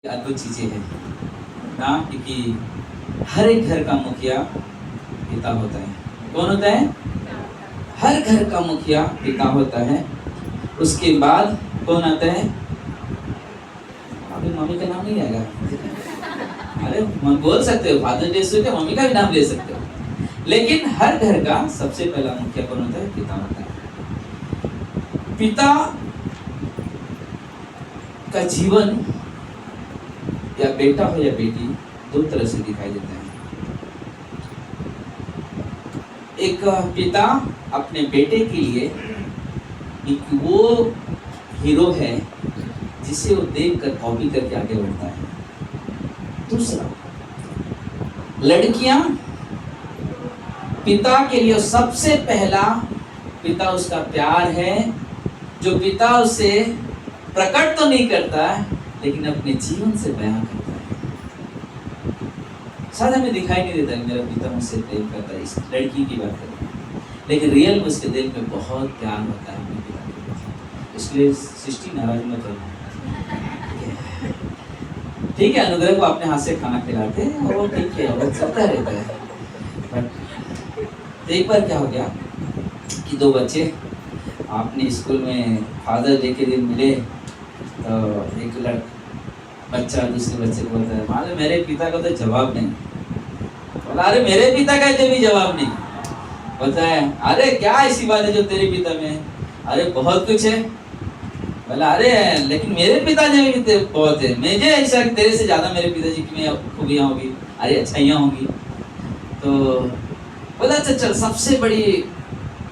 अद्भुत चीजें हैं ना, क्योंकि हर एक घर का मुखिया पिता होता है। कौन होता है? हर घर का मुखिया पिता होता है। उसके बाद कौन आता है? अभी मम्मी का नाम नहीं आएगा। अरे बोल सकते हो, फादर डे से मम्मी का भी नाम ले सकते हो, लेकिन हर घर का सबसे पहला मुखिया कौन होता है? पिता होता है। पिता का जीवन या बेटा हो या बेटी दो तरह से दिखाई देता है। एक पिता अपने बेटे के लिए एक वो हीरो है जिसे वो देखकर कॉपी करके आगे बढ़ता है। दूसरा, लड़कियां पिता के लिए सबसे पहला पिता उसका प्यार है, जो पिता उसे प्रकट तो नहीं करता है लेकिन अपने जीवन से बयां करता है। शायद हमें दिखाई नहीं देता मेरा पिता मुझसे प्रेम करता है, इस लड़की की बात करता है, लेकिन रियल में उसके दिल में बहुत प्यार होता है अपने पिता के प्रति। इसलिए सृष्टि नाराज मत होना, ठीक है? अनुग्रह को अपने हाथ से खाना खिलाते हैं और ठीक है, वो चलता रहता है। बट एक बार क्या हो गया कि दो बच्चे आपने स्कूल में फादर डे के दिन मिले, तो एक बच्चा दूसरे बच्चे को बोलता है, मालूम मेरे पिता का तो जवाब नहीं। बोला, अरे मेरे पिता का भी जवाब नहीं। बोलता है, अरे क्या ऐसी बात है जो तेरे पिता में है? अरे बहुत कुछ है। बोला, अरे लेकिन मेरे पिताजी में भी बहुत है, मुझे ऐसा कि तेरे से ज्यादा मेरे पिताजी की में खूबियां होगी, अरे अच्छाइयां होगी। तो बोला, अच्छा चल, सबसे बड़ी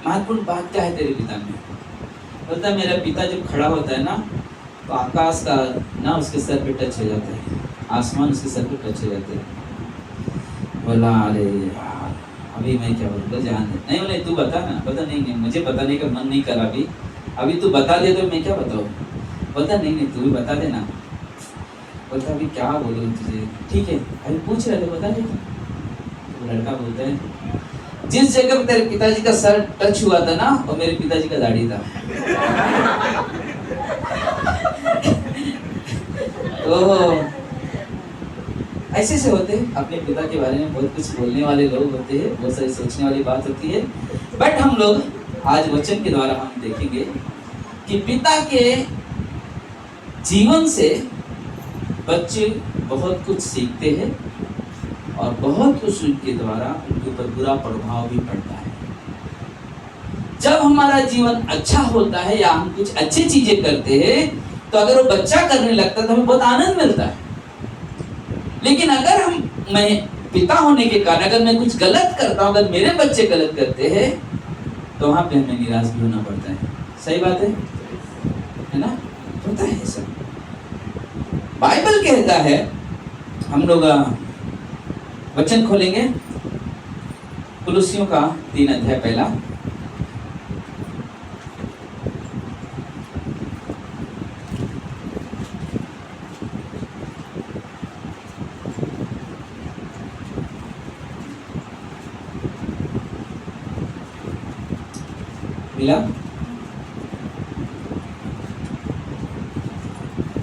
महत्वपूर्ण बात क्या है तेरे पिता में? बोलता, मेरा पिता जब खड़ा होता है ना, तो आकाश का ना उसके सर पे टच हो जाता है, आसमान उसके सर पे टच हो जाते हैं। बोला, अरे यार अभी मैं क्या बोलूँ, जान नहीं। बोले, तू बता ना। पता नहीं, मुझे बताने का मन नहीं करा अभी तू बता दे तो मैं क्या बताऊँ। बोलता, नहीं तू भी बता देना। बोलता, अभी क्या बोलूँ तुझे? ठीक है, अभी पूछ रहे थे, बता दे। तो लड़का बोलता है, जिस जगह तेरे पिताजी का सर टच हुआ था ना, वो मेरे पिताजी का दाढ़ी था। तो ऐसे से होते हैं, अपने पिता के बारे में बहुत कुछ बोलने वाले लोग होते हैं, बहुत सारी सोचने वाली बात होती है। बट हम लोग आज वचन के द्वारा हम देखेंगे कि पिता के जीवन से बच्चे बहुत कुछ सीखते हैं और बहुत कुछ उनके द्वारा उनके ऊपर बुरा प्रभाव भी पड़ता है। जब हमारा जीवन अच्छा होता है या हम कुछ अच्छी चीजें करते हैं, तो अगर वो बच्चा करने लगता है तो हमें बहुत आनंद मिलता है। लेकिन अगर मैं पिता होने के कारण अगर मैं कुछ गलत करता हूं, अगर मेरे बच्चे गलत करते हैं, तो वहां पे हमें निराश भी होना पड़ता है। सही बात है ना? होता है सब। बाइबल कहता है, हम लोग वचन खोलेंगे, कुलुसियों का 3 अध्याय पहला। मिला?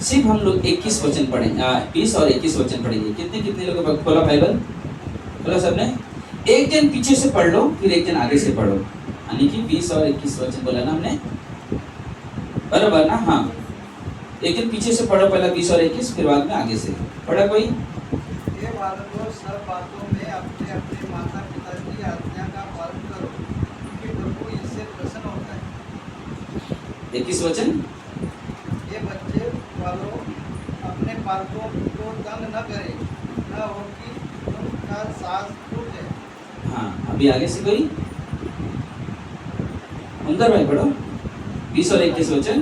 सिर्फ हम लोग 21 वचन पढ़ेंगे, 20 और 21 वचन पढ़ेंगे। कितने लोगों को खोला बाइबल? खोला सबने? एक जन पीछे से पढ़ लो, फिर एक जन आगे से पढ़ो, यानी कि 20 और 21 वचन बोला ना हमने, बराबर ना? हाँ, एक जन पीछे से पढ़ो पहला 20 और 21, फिर बाद में आगे से पढ़ा कोई। ये बालकों, सब बातों में अपने अपने माता पिता की आज्ञा का पालन करो, क्योंकि प्रभु इससे प्रसन्न होता है। 21 वचन, ये बच्चे वालों, अपने बालकों को तंग न करे, न हो कि उनका सास टूट जाए। हाँ, अभी आगे से कोई अंदर भाई पढ़ो 20 और 21 वचन।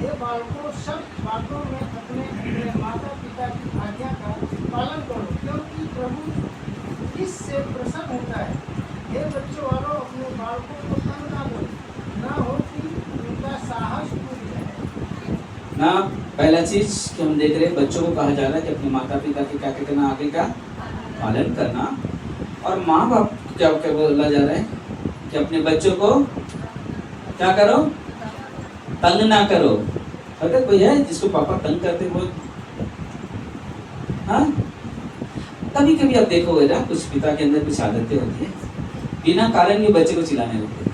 ये बालकों, सब बातों में अपने अपने माता पिता की आज्ञा का पालन करो, क्योंकि प्रभु इससे प्रसन्न होता है। हे बच्चों वालों, अपने बालकों को तंग ना करो, ना हो कि उनका साहस टूट जाए। ना, पहला चीज कि हम देख रहे हैं, बच्चों को कहा जा रहा है कि अपने माता पिता के क्या करना, आगे का पालन करना। और माँ बाप क्या क्या बोला जा रहा है कि अपने बच्चों को क्या करो? तंग ना करो। अगर कोई है जिसको पापा तंग करते बहुत, हाँ कभी कभी आप देखोगे ना कुछ पिता के अंदर कुछ आदतें होती है, बिना कारण भी बच्चे को चिल्लाने लगते हैं,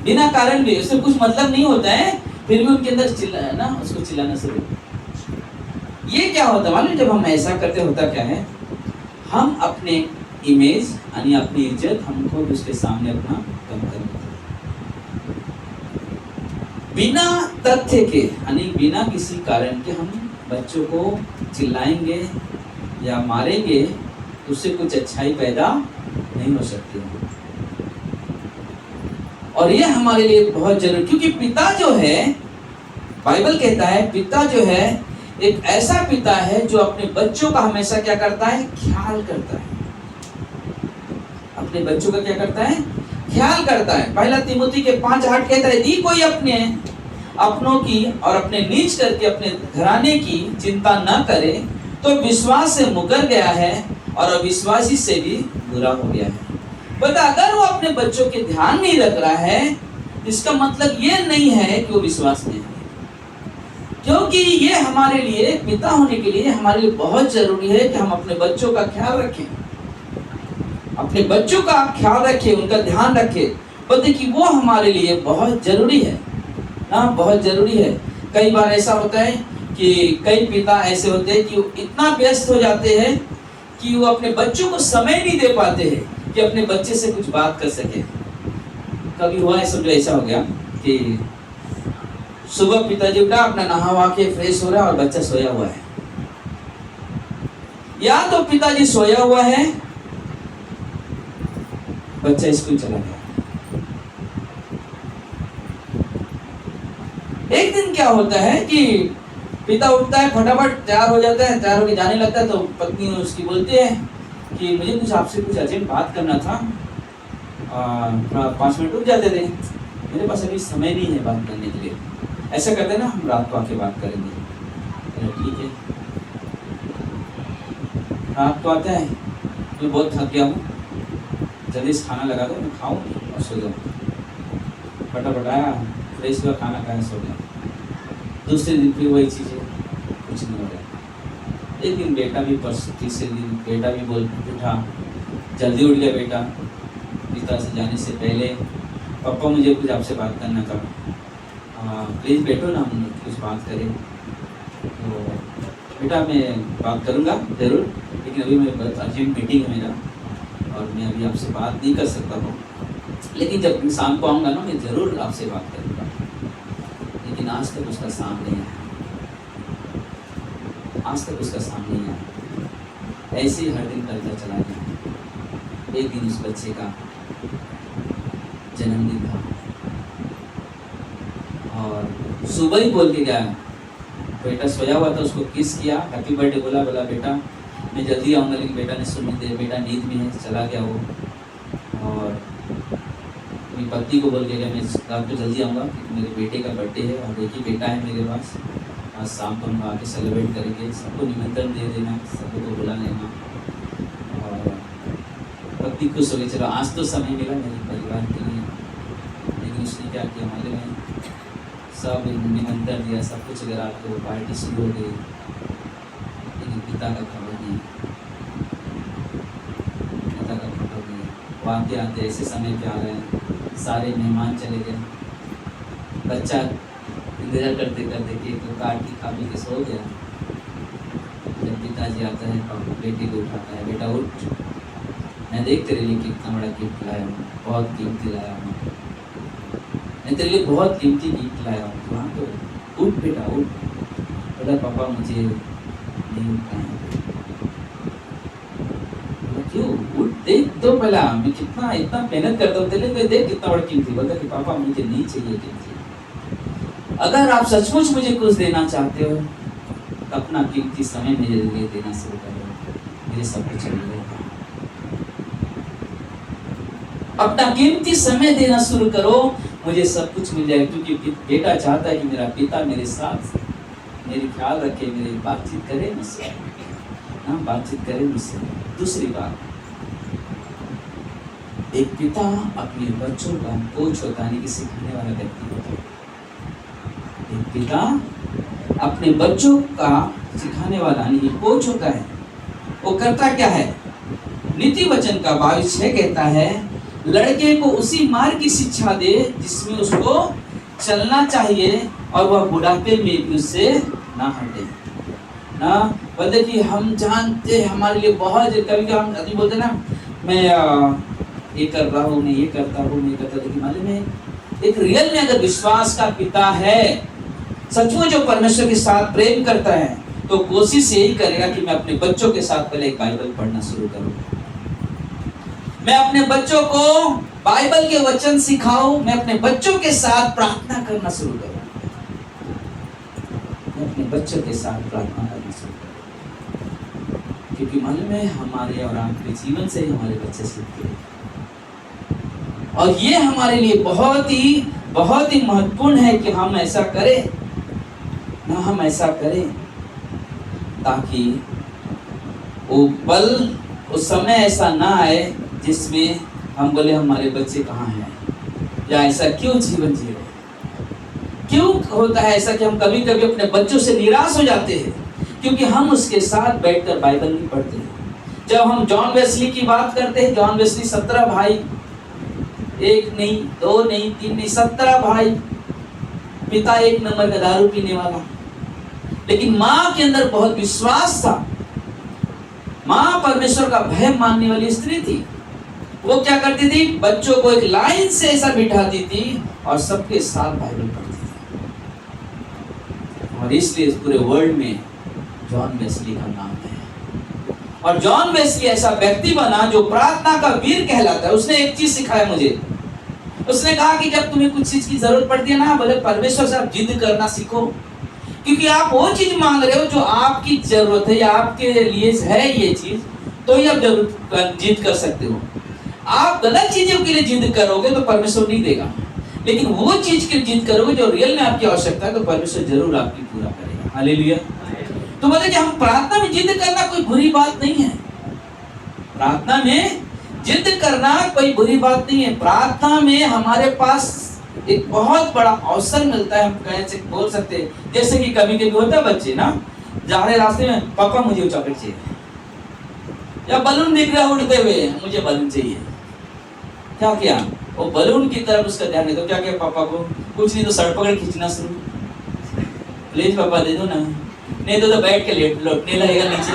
बिना कारण भी, उससे कुछ मतलब नहीं होता है, फिर भी उनके अंदर चिल्लाना, उसको चिल्लाना शुरू। ये क्या होता है मालूम, जब हम ऐसा करते होता क्या है, हम अपने इमेज यानी अपनी इज्जत हमको उसके सामने अपना कम कर देते हैं। बिना तथ्य के यानी बिना किसी कारण के हम बच्चों को चिल्लाएंगे या मारेंगे, उससे कुछ अच्छाई पैदा नहीं हो सकती है। और ये हमारे लिए बहुत जरूरी, क्योंकि पिता जो है, बाइबल कहता है पिता जो है एक ऐसा पिता है जो अपने बच्चों का हमेशा क्या करता है, ख्याल करता है। अपने बच्चों का क्या करता है, ख्याल करता है। पहला तिमोथी के 5:8 कहता है, यदि कोई अपनों की और अपने नीच करके अपने घराने की चिंता न करे तो विश्वास से मुकर गया है और अविश्वासी से भी बुरा हो गया है। बट अगर वो अपने बच्चों के ध्यान नहीं रख रहा है, इसका मतलब ये नहीं है कि वो विश्वास नहीं है, क्योंकि ये हमारे लिए पिता होने के लिए हमारे लिए बहुत जरूरी है कि हम अपने बच्चों का ख्याल रखें, अपने बच्चों का ख्याल रखें, उनका ध्यान रखें। और देखिए वो हमारे लिए बहुत जरूरी है ना, बहुत जरूरी है। कई बार ऐसा होता है कि कई पिता ऐसे होते हैं कि वो इतना व्यस्त हो जाते हैं कि वो अपने बच्चों को समय नहीं दे पाते हैं कि अपने बच्चे से कुछ बात कर सके। कभी हुआ है, समझो ऐसा हो गया कि सुबह पिताजी उठा, अपना नहा वहा के फ्रेश हो रहा है और बच्चा सोया हुआ है, या तो पिताजी सोया हुआ है, बच्चा स्कूल चला गया। एक दिन क्या होता है कि पिता उठता है, फटाफट तैयार हो जाता है, तैयार होकर जाने लगता है, तो पत्नी उसकी बोलती है कि मुझे कुछ आपसे कुछ अर्जेंट बात करना था, 5 मिनट रुक जाते थे, मेरे पास अभी समय नहीं है बात करने के लिए। ऐसा करते हैं ना, हम रात को आके बात करेंगे। ठीक है, रात को आता है, मैं बहुत थक गया हूँ, जल्दी से खाना लगा दो, मैं खाऊँ और सो जाऊँ। फटाफट आया, फ्रेश हुआ, खाना खाया, सो गया। दूसरे दिन फिर वही चीज़ है, कुछ नहीं हो रहा। एक दिन बेटा भी, तीसरे दिन बेटा भी बोल उठा, जल्दी उठ गया बेटा, पिता से जाने से पहले, पापा मुझे कुछ आपसे बात करना था, प्लीज़ बैठो ना, हम कुछ बात करें। तो बेटा मैं बात करूँगा ज़रूर, लेकिन अभी मैं बहुत अर्जेंट मीटिंग है मेरा और मैं अभी आपसे बात नहीं कर सकता हूँ, लेकिन जब शाम को आऊँगा ना मैं ज़रूर आपसे बात करूँगा। लेकिन आज तक उसका सामने नहीं आया, आज तक उसका सामने नहीं आया। ऐसे ही हर दिन करता चला गया। एक दिन उस बच्चे का जन्मदिन था और सुबह ही बोल के गया, बेटा सोया हुआ था, उसको किस किया, हैप्पी बर्थडे बोला, बोला बेटा मैं जल्दी आऊँगा, लेकिन बेटा ने सुन दे, बेटा नींद में है, चला गया वो। और मेरी पत्नी को बोल के गया, मैं रात को जल्दी आऊँगा, मेरे बेटे का बर्थडे है और एक ही बेटा है मेरे पास, आज शाम को हम आके सेलिब्रेट करेंगे, सबको निमंत्रण दे देना, सबको बुला लेना। और पत्नी खुश हो गई, चलो आज तो समय मिला मेरे परिवार के लिए। लेकिन उसने क्या किया मालूम है, सब निमंत्रण दिया, सब कुछ, अगर आपको पार्टी शुरू हो गई, लेकिन पिता का खबर नहीं, पिता का खबर नहीं। वो आते आते ऐसे समय पे आ रहे हैं, सारे मेहमान चले गए, बच्चा इंतजार करते करते केक को काट के खा पी के सो गया। जब पिताजी आता है, बेटे को उठाता है, बेटा उठ, मैं देख तेरे लिए कितना बड़ा गिफ्ट लाया हूँ, बहुत कीमती लाया हूँ, मैं तेरे लिए बहुत कीमती गिफ्ट लाया हूँ, वहाँ तो उठ बेटा उठ। बोला पापा मुझे नहीं उठना है। क्यों, उठ, देख तो पहला मैं कितना इतना मेहनत करता हूँ तेरे लिए, देख कितना बड़ा कीमती। बोलता कि पापा मुझे नहीं चाहिए कीमती, अगर आप सचमुच मुझे कुछ देना चाहते हो तो अपना कीमती समय मेरे लिए देना शुरू करो, मेरे सब कुछ मिल जाएगा। अपना कीमती समय देना शुरू करो, मुझे सब कुछ मिल जाएगा। क्योंकि बेटा चाहता है कि मेरा पिता मेरे साथ मेरी ख्याल रखे, मेरी बातचीत करे मुझसे, हाँ बातचीत करे मुझसे। दूसरी बात, एक पिता अपने बच्चों का कोच होता है, कि सिखाने वाला व्यक्ति होता है। पिता अपने बच्चों का सिखाने वाला यानी कि कोच होता है। वो करता क्या है? नीति वचन का 22:6 कहता है, लड़के को उसी मार्ग की शिक्षा दे जिसमें उसको चलना चाहिए और वह बुढ़ापे में भी उससे ना हटे ना। बोलते कि हम जानते हैं हमारे लिए बहुत, कभी हम आदमी बोलते ना, मैं ये कर रहा हूँ, मैं ये करता हूँ, मैं करता, लेकिन मालूम है एक रियल में अगर विश्वास का पिता है, सचमुच जो परमेश्वर के साथ प्रेम करता है, तो कोशिश यही करेगा कि मैं अपने बच्चों के साथ पहले एक बाइबल पढ़ना शुरू करूं, मैं अपने बच्चों को बाइबल के वचन सिखाऊं, मैं अपने बच्चों के साथ प्रार्थना करना शुरू करूं, मैं अपने बच्चों के साथ प्रार्थना करना शुरू करूं, क्योंकि मालूम है हमारे और आपके जीवन से ही हमारे बच्चे सीखते हैं। और ये हमारे लिए बहुत ही महत्वपूर्ण है कि हम ऐसा करें ना, हम ऐसा करें ताकि वो पल, उस समय ऐसा ना आए जिसमें हम बोले हमारे बच्चे कहाँ हैं, या ऐसा क्यों जीवन जी रहे। क्यों होता है ऐसा कि हम कभी कभी अपने बच्चों से निराश हो जाते हैं क्योंकि हम उसके साथ बैठकर बाइबल नहीं पढ़ते हैं। जब हम जॉन वेस्ली की बात करते हैं, जॉन वेस्ली 17 भाई, 1 नहीं 2 नहीं 3 नहीं 17 भाई, पिता 1 नंबर का दारू पीने वाला, लेकिन माँ के अंदर बहुत विश्वास था। माँ परमेश्वर का भय मानने वाली स्त्री थी। वो क्या करती थी? बच्चों को एक लाइन से ऐसा बिठाती थी और सबके साथ बाइबल पढ़ती थी। और इसलिए पूरे वर्ल्ड में जॉन वेस्ली का नाम है। और जॉन वेस्ली ऐसा व्यक्ति बना जो प्रार्थना का वीर कहलाता है। उसने एक चीज सिखाया मुझे, उसने कहा कि जब तुम्हें कुछ चीज की जरूरत पड़ती है ना, बोले परमेश्वर से आप जिद करना सीखो, क्योंकि आप वो चीज मांग रहे हो जो आपकी जरूरत है या आपके लिए है ये चीज, तो ही आप जरूर जिद कर सकते हो। आप गलत चीजों के लिए जिद करोगे तो परमेश्वर नहीं देगा, लेकिन वो चीज के लिए जिद करोगे जो रियल में आपकी आवश्यकता है तो परमेश्वर जरूर आपकी पूरा करेगा। हालेलुया। तो बोले कि हम प्रार्थना में जिद करना कोई बुरी बात नहीं है, प्रार्थना में जिद करना कोई बुरी बात नहीं है। प्रार्थना में हमारे पास एक बहुत बड़ा अवसर मिलता है, हम कैसे बोल सकते हैं, जैसे कि कभी कभी होता है बच्चे ना जा रहे रास्ते में, पापा मुझे वो चॉकलेट चाहिए, या बलून दिख रहा है उड़ते हुए, मुझे बलून चाहिए। क्या किया? वो बलून की तरफ उसका ध्यान नहीं, तो क्या किया पापा को? कुछ नहीं तो सर पकड़ खींचना शुरू, प्लीज पापा दे दो ना, नहीं तो बैठ के लौटने लगेगा नीचे,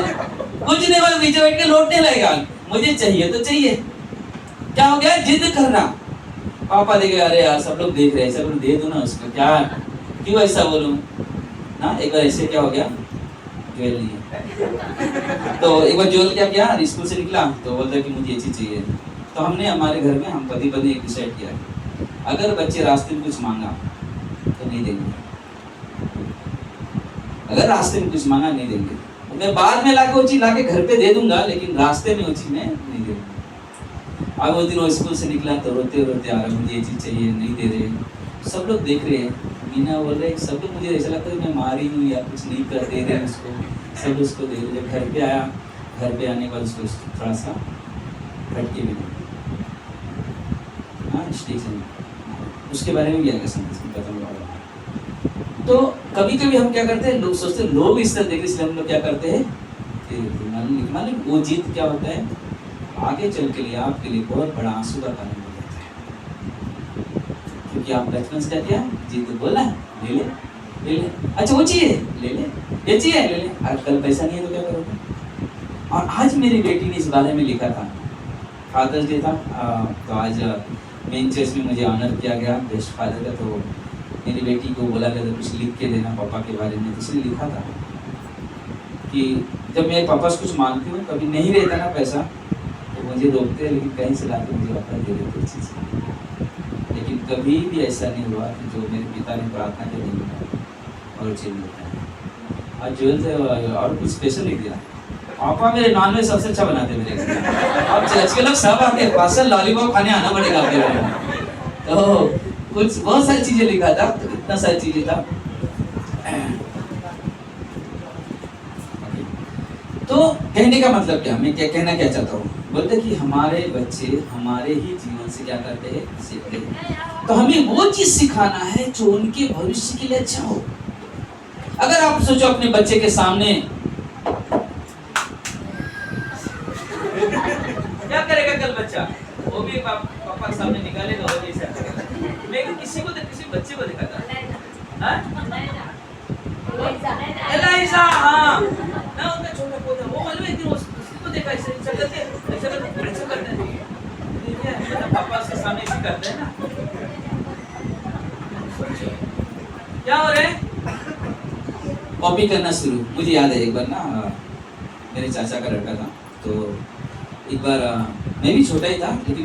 कुछ नहीं बस नीचे बैठ के लौटने लगेगा, मुझे चाहिए तो चाहिए। क्या हो गया? जिद करना। पापा देखे, अरे यार सब लोग देख रहे हैं, सब लोग दे दो ना उसको, क्या क्यों ऐसा बोलूं ना। एक बार ऐसे क्या हो गया, ज्वेल नहीं है, तो एक बार ज्वेल क्या किया, स्कूल से निकला तो बोलता कि मुझे ये चीज चाहिए। तो हमने हमारे घर में हम पति पत्नी एक डिसाइड किया, अगर बच्चे रास्ते में कुछ मांगा तो नहीं देंगे, अगर रास्ते में कुछ मांगा नहीं देंगे, तो मैं बाद में लाके वो चीज लाके घर पे दे दूंगा, लेकिन रास्ते में वो चीज मैं नहीं दे दूंगा। अब वो दिन वो स्कूल से निकला तो रोते रोते आ रहा, मुझे ये चीज चाहिए, नहीं दे रहे, सब लोग देख रहे हैं, मीना बोल रहे, सब लोग, मुझे ऐसा लगता है मैं मारी हूँ या कुछ नहीं कर दे रहे उसको, सब उसको दे रहे। जब घर पे आया, घर पे आने के बाद उसको थोड़ा सा फटके भी स्टेशन, उसके बारे में भी आगे समझ। तो कभी कभी हम क्या करते हैं, लोग सोचते हैं लोग इस तरह देख, इसलिए हम लोग क्या करते हैं, मालूम वो जीत क्या होता है, आगे चल के लिए आपके लिए बहुत बड़ा आंसू का कारण हो जाता है। क्योंकि आप बचपन से क्या जीत बोला, ले ले ले ले, अच्छा वो चाहिए ले ले, ये चाहिए ले ले, आज कल पैसा नहीं है तो क्या करोगे। और आज मेरी बेटी ने इस बारे में लिखा था, फादर्स डे था, तो आज मेन चर्च में मुझे ऑनर किया गया बेस्ट फादर का। तो मेरी बेटी को बोला गया था कुछ लिख के देना पापा के बारे में, तो इसलिए लिखा था कि जब मेरे पापा से कुछ मांगती हूँ, कभी नहीं रहता ना पैसा तो मुझे रोकते हैं, लेकिन कहीं से लाके मुझे वापस दे देते चीज़। लेकिन कभी भी ऐसा नहीं हुआ कि जो मेरे पिता ने प्रार्थना के नहीं मिला और चीज मिलता है। आज ज्वेल से और कुछ स्पेशल लिख दिया, पापा मेरे नॉनवेज सबसे अच्छा बनाते मेरे घर, अब चर्च के लोग सब आके पार्सल लॉलीपॉप खाने आना पड़ेगा आपके घर में। तो कुछ बहुत सारी चीजें लिखा था, तो इतना सारी चीजें था। तो कहने का मतलब क्या, मैं क्या कहना क्या चाहता हूँ, बोलते कि हमारे बच्चे हमारे ही जीवन से क्या करते हैं, सीखते हैं। तो हमें वो चीज सिखाना है जो उनके भविष्य के लिए अच्छा हो। सोचो अपने बच्चे के सामने क्या करेगा कल बच्चा, वो भी पापा के सामने निकालेगा, वो भी ऐसा करेगा। लेकिन किसी बच्चे को दिखाता हाँ? एलाइजा, हाँ ना, उनका छोटा पौधा वो मालूम है कि वो उसको देखा ऐसे करते हैं, ऐसा करते हैं, मतलब पापा उसके सामने ऐसे करते हैं ना। क्या हो रहा है, कॉपी करना शुरू। मुझे याद है एक बार ना, मेरे चाचा का लड़का था, तो एक बार मैं भी छोटा ही था, लेकिन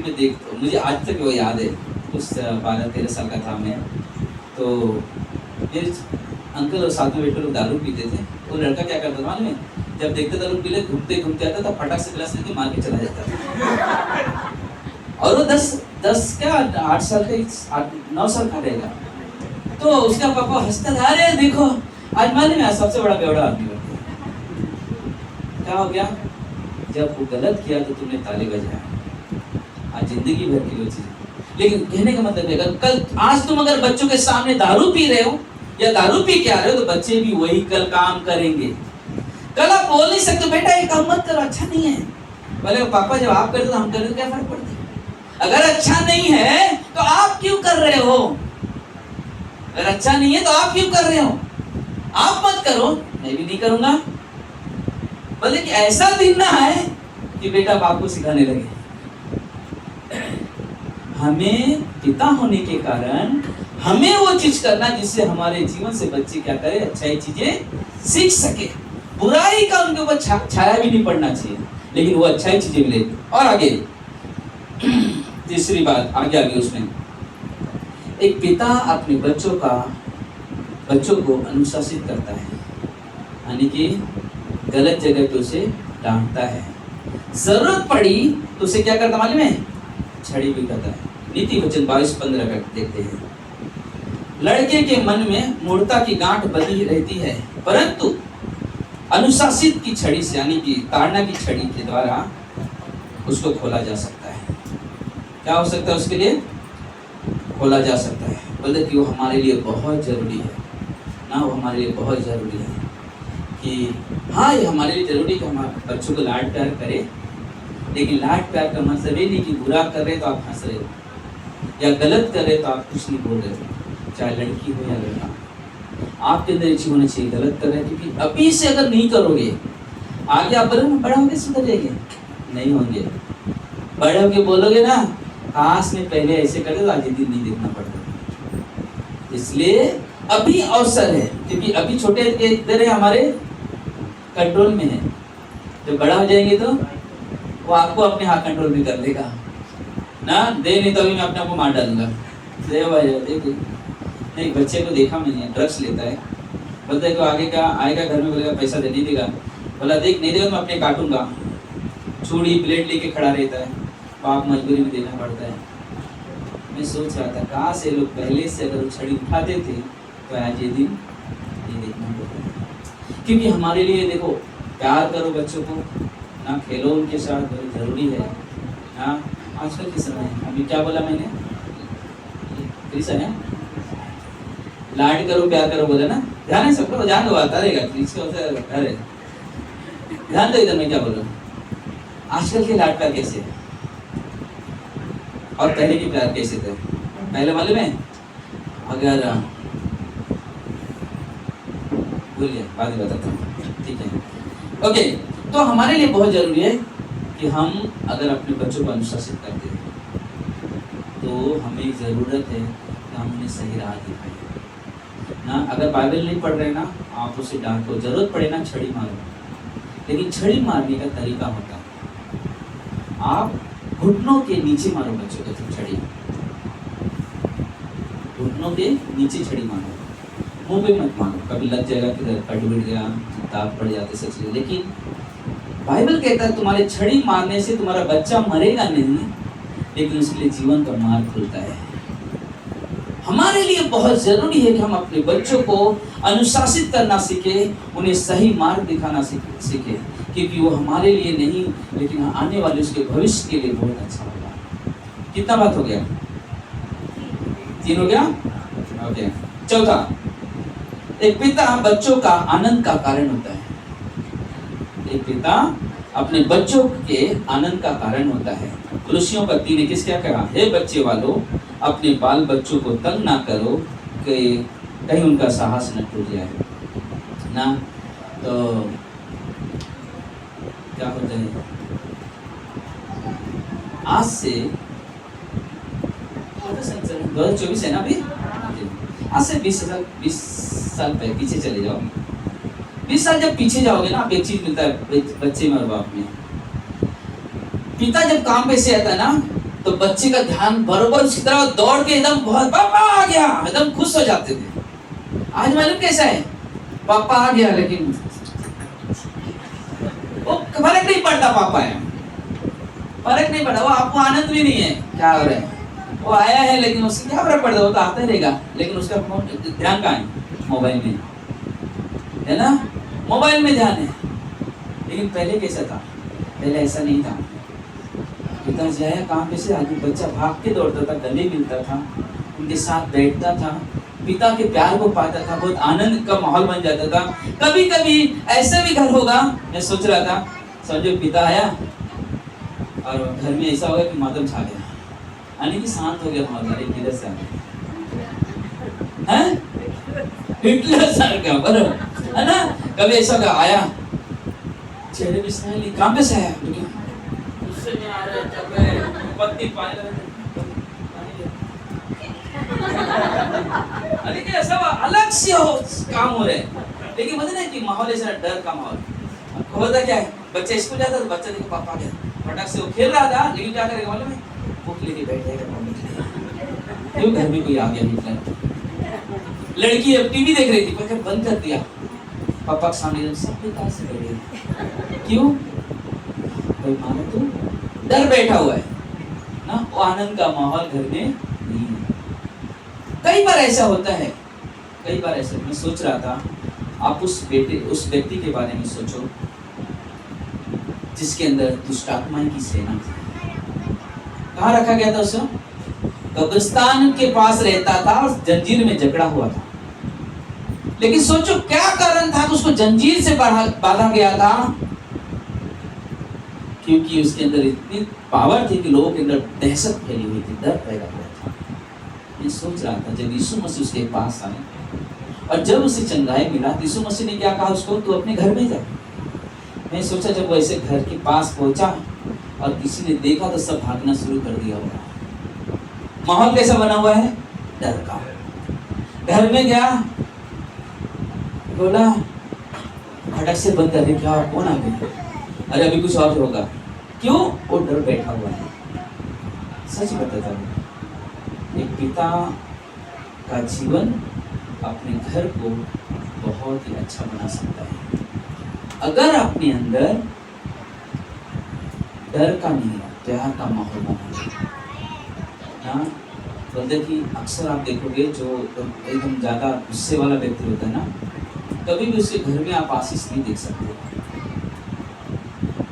मुझे आज तक वो याद है, उस 12-13 साल का था मैं। तो मेरे अंकल और साथ में बैठे लोग दारू पीते थे। वो लड़का क्या करता था मालूम है, जब देखते दारू पी ले घूमते आता था, फटाक से गिलास लेके मार के चला जाता था। और वो 10 क्या 8 साल का 9 साल का रहेगा। तो उसका पापा हंसता था, अरे देखो आज मालूम है सबसे बड़ा बेवड़ा आदमी बन गया। क्या हो गया, जब वो गलत किया तो तुमने ताले बजाया, आज जिंदगी भर की वो चीज। लेकिन कहने का मतलब है, कल आज तुम अगर बच्चों के सामने दारू पी रहे हो या दारू पी के आ रहे हो, तो बच्चे भी वही कल काम करेंगे। कल आप बोल नहीं सकते बेटा ये काम मत करो, अच्छा नहीं है। बोले पापा जब आप करते तो हम करें तो क्या फर्क पड़ता है? अगर अच्छा नहीं है तो आप क्यों कर रहे हो? अगर अच्छा नहीं है तो आप क्यों कर रहे हो? आप मत करो, मैं भी नहीं करूंगा। बोले कि ऐसा दिन ना है कि बेटा बाप को सिखाने लगे। हमें पिता होने के कारण हमें वो चीज करना जिससे हमारे जीवन से बच्चे क्या करे, अच्छाई चीजें सीख सके। बुराई का उनके ऊपर छाया भी नहीं पड़ना चाहिए, लेकिन वो अच्छाई चीजें मिले। और आगे तीसरी बात, आगे उसमें एक पिता अपने बच्चों को अनुशासित करता है, यानी कि गलत जगह पे उसे डांटता है। जरूरत पड़ी तो उसे क्या करता मालूम है, छड़ी भी करता है। नीति वचन 22-15 का देखते हैं। लड़के के मन में मूर्खता की गांठ बंधी रहती है, परंतु अनुशासित की छड़ी से, यानी कि ताड़ना की छड़ी के द्वारा उसको खोला जा सकता है। क्या हो सकता है उसके लिए? खोला जा सकता है। बोले कि वो हमारे लिए बहुत जरूरी है ना, वो हमारे लिए बहुत जरूरी है कि हाँ, ये हमारे लिए जरूरी है कि हम बच्चों को लाड प्यार करें, लेकिन लाड प्यार का मतलब ये नहीं कि बुरा कर रहे तो आप हंस रहे हो, या गलत कर रहे तो आप कुछ नहीं बोल रहे हो, चाहे लड़की हो या लड़का। आपके अंदर इच्छा होनी चाहिए, गलत कर रहे हैं क्योंकि अभी से अगर नहीं करोगे, आगे आप बड़ा होंगे सुधर जाएंगे, नहीं होंगे। बड़े होके बोलोगे ना, काश में पहले ऐसे कर दे तो आज दिन नहीं देखना पड़ता। इसलिए अभी अवसर है, क्योंकि अभी छोटे इधर है, हमारे कंट्रोल में है। जब बड़ा हो जाएंगे तो वो आपको अपने हाथ कंट्रोल भी कर लेगा ना। दे नहीं तो अभी मैं अपने आप को मार डालूंगा। दे भाई देखो, नहीं बच्चे को देखा मैंने, ड्रग्स लेता है, बोलता है तो आगे का आएगा घर में, बोलेगा पैसा दे, नहीं देगा, बोला देख नहीं देगा तो मैं अपने काटूंगा। चूड़ी प्लेट लेके खड़ा रहता है, बाप मजबूरी में देना पड़ता है। मैं सोच रहा था काश ये लोग पहले से अगर छड़ी उठाते थे तो आज ये दिन ये देखना पड़ता। क्योंकि हमारे लिए देखो, प्यार करो बच्चों को ना, खेलो उनके साथ, बहुत जरूरी है ना। आजकल के समय अभी क्या बोला मैंने, है लाड करो प्यार करो बोला ना, ध्यान है सबको, ध्यान दो, आता रहेगा अरे ध्यान दो इधर मैं क्या बोल रहा हूँ। आजकल के लाड प्यार कैसे है और पहले के प्यार कैसे थे? पहले मालूम है, अगर बोलिए बाद में बताता हूँ, ठीक है ओके। तो हमारे लिए बहुत जरूरी है कि हम अगर अपने बच्चों को अनुशासित करते हैं तो हमें ज़रूरत है कि हम उन्हें सही राह दिखाएं ना। अगर बाइबल नहीं पढ़ रहे ना, आप उसे डांटो, जरूरत पड़े ना छड़ी मारो, लेकिन छड़ी मारने का तरीका होता है, आप घुटनों के नीचे मारो बच्चों को छड़ी, घुटनों के नीचे छड़ी मारो, मुंह पे मत मारो, कभी लग जाएगा, किधर कट बिट गया, दाग पड़ जाते सच। लेकिन बाइबल कहता है तुम्हारे छड़ी मारने से तुम्हारा बच्चा मरेगा नहीं, लेकिन उसके लिए जीवन का मार्ग खुलता है। हमारे लिए बहुत जरूरी है कि हम अपने बच्चों को अनुशासित करना सीखे, उन्हें सही मार्ग दिखाना सीखे, क्योंकि वो हमारे लिए नहीं लेकिन आने वाले उसके भविष्य के लिए बहुत अच्छा होगा। कितना बात हो गया? 3 हो गया? ओके। चौथा, एक पिता बच्चों का आनंद का कारण होता है। एक पिता अपने बच्चों के आनंद का कारण होता है। कुलुसियों का 3:21 क्या कहा? हे बच्चे वालों, अपने बाल बच्चों को तंग ना करो कि कहीं उनका साहस न टूट जाए ना। तो क्या होता है, आज से 2024 है ना अभी, आज से 20 साल पीछे चले जाओ। 20 साल जब पीछे जाओगे ना, आप एक चीज मिलता है बच्चे में और बाप में। पिता जब काम पे से आता है ना, तो बच्चे का ध्यान बरोबर उसकी तरफ दौड़ के एकदम बहुत पापा आ गया, एकदम खुश हो जाते थे। आज मालूम कैसा है, पापा आ गया लेकिन वो फर्क नहीं पड़ता, पापा है फर्क नहीं पड़ा, वो आपको आनंद भी नहीं है क्या हो रहा है। वो आया है लेकिन उससे क्या फर्क पड़ता है, वो तो आता ही रहेगा, लेकिन उसका ध्यान कहाँ है? मोबाइल में है ना, मोबाइल में ध्यान है। लेकिन पहले कैसा था? पहले ऐसा नहीं था। पिता जाया काम पे से, आदमी बच्चा भाग के दौड़ता था, गले मिलता था, उनके साथ बैठता था, पिता के प्यार को पाता था, बहुत आनंद का माहौल बन जाता था। कभी कभी ऐसा भी घर होगा, मैं सोच रहा था, समझो पिता आया और घर में ऐसा होगा कि मातम छा गया, यानी कि शांत हो गया माहौल, अरे किधर से आ गया हिटलर सर का बराबर है ना। कभी ऐसा का आया, चेहरे पे स्माइल, काम पे से आया, उससे में आ रहा है, चल रहा है, पत्ती पानी अरे क्या सब अलग से हो काम हो रहे हैं। लेकिन पता नहीं कि माहौल ऐसा डर का माहौल होता क्या है। बच्चा स्कूल जाता तो बच्चा देखो पापा आ गया, फटाक से वो खेल रहा था, लेकिन क्या करेगा मालूम है, भूख लेके बैठेगा, क्यों घर में कोई आ गया हिटलर। लड़की अब टीवी देख रही थी, पर बंद कर दिया, पापा के सामने सब बेकार से बैठे, क्यों? कोई मानो तो डर बैठा हुआ है ना, वो आनंद का माहौल घर में नहीं है। कई बार ऐसा होता है, कई बार ऐसा। मैं सोच रहा था, आप उस व्यक्ति के बारे में सोचो जिसके अंदर दुष्ट आत्माएं की सेना थी। कहाँ रखा गया था उसे? कब्रिस्तान के पास रहता था और जंजीर में जकड़ा हुआ था। लेकिन सोचो क्या कारण था कि उसको जंजीर से बांधा गया था? क्योंकि उसके अंदर इतनी पावर थी कि लोगों के अंदर दहशत फैली हुई थी, डर पैदा हुआ था। मैं सोच रहा था, जब यीशु मसीह उसके पास आए और जब उसे चंगाई मिला, तो यीशु मसीह ने क्या कहा उसको, तू अपने घर में जा। मैं सोचा जब वो ऐसे घर के पास पहुंचा और किसी ने देखा तो सब भागना शुरू कर दिया होगा। माहौल कैसा बना हुआ है? डर का। घर में गया, बोला फटक से बंद करने, क्या कौन आ गया? अरे अभी कुछ और होगा। क्यों? वो डर बैठा हुआ है। सच बताता हूँ, एक पिता का जीवन अपने घर को बहुत ही अच्छा बना सकता है अगर अपने अंदर डर का नहीं, प्यार का माहौल बना। हाँ, बोलते कि अक्सर आप देखोगे जो एकदम ज़्यादा गुस्से वाला व्यक्ति होता है ना, कभी भी उसके घर में आप आशीष नहीं देख सकते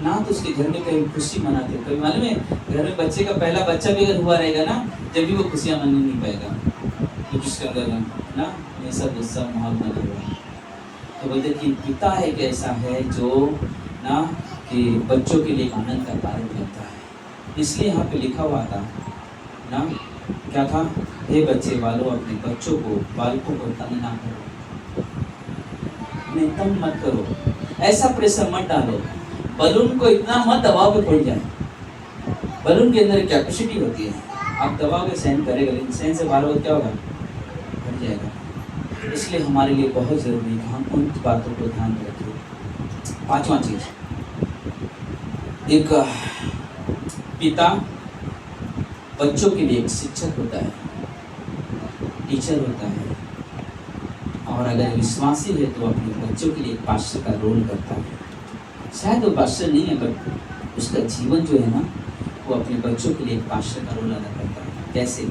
ना, तो उसके घर में कहीं खुशी मनाते। कभी मालूम है, घर में बच्चे का पहला बच्चा भी अगर हुआ रहेगा ना, जब भी वो खुशियाँ मना नहीं पाएगा, तो उसके अंदर ना ये सब गुस्सा माहौल बना हुआ। तो बोलते कि पिता एक ऐसा है जो ना कि बच्चों के लिए आनंद का कारण बनता है। इसलिए यहाँ पे लिखा हुआ था ना, क्या था? हे बच्चे वालों, अपने बच्चों को, बालकों को तंग ना करो, नहीं तंग मत करो, ऐसा प्रेशर मत डालो, बलून को इतना मत दबाव पे पड़ जाए। बलून के अंदर कैपेसिटी होती है, आप दबाओगे सहन करेगा, लेकिन सहन से बाहर क्या होगा? बढ़ जाएगा। इसलिए हमारे लिए बहुत जरूरी है कि हम उन बातों को ध्यान में रखें। पांचवा चीज, एक पिता बच्चों के लिए एक शिक्षक होता है, टीचर होता है, और अगर विश्वासी है तो अपने बच्चों के लिए एक पास्टर का रोल करता है। शायद वो पास्टर नहीं है, बट उसका जीवन जो है ना, वो अपने बच्चों के लिए एक पास्टर का रोल अदा करता है। कैसे?